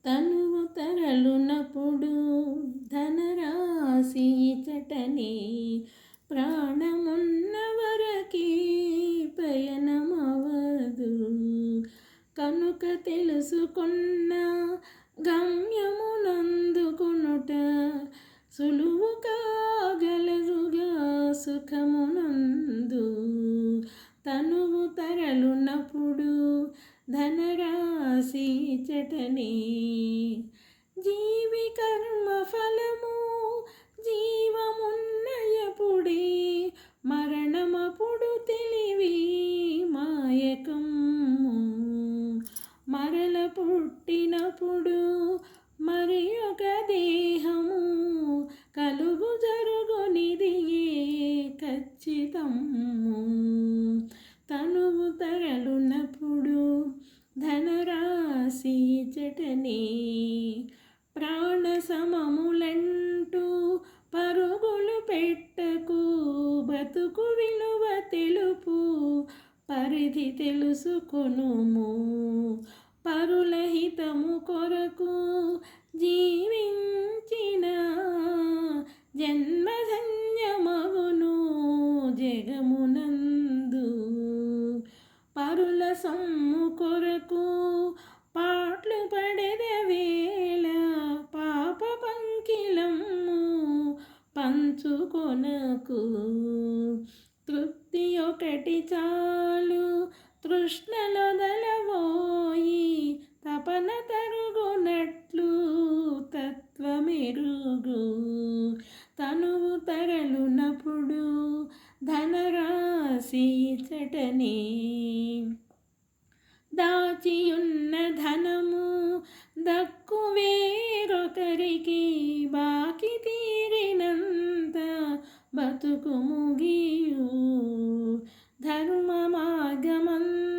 తనువు తరలునప్పుడు ధనరాశి ఇచటనే ప్రాణమున్న వరకి పయనమవదు. కనుక తెలుసుకున్న గమ్యమునందుకొనుట సులువు కాగలదుగా సుఖమునందు. తనువు తరలునప్పుడు ధనరాశి ఇచటనే జీవి కర్మ ఫలము జీవమున్నయపుడే మరణమపుడు తెలివి మాయకము. మరల పుట్టినప్పుడు మరి ఒక దేహము కలుగు జరుగునిదియే ఖచ్చితము. తనువు తరలునప్పుడు ధనరాశి ఇచటనే ప్రాణ సమములంటూ పరుగులు పెట్టకు. బతుకు విలువ తెలుపు పరిధి తెలుసుకొనుము. పరుల హితము కొరకు జీవించిన జన్మధన్యమగును జగమునందు. పరుల సొమ్ము కొరకు పాట్లు పడెదవేళ పాప పంకిలము పంచుకొనకు. తృప్తి ఒకటి చాలు తృష్ణలొదలబోయి తపన తరుగునట్లు తత్వమెరుగు. తనువు తరలునప్పుడు ధనరాశి ఇచటనే దాచియున్న ధనము దక్కు వేరొకరికి బాకి తీరినంత బతుకు ముగియు. ధర్మ మార్గమందు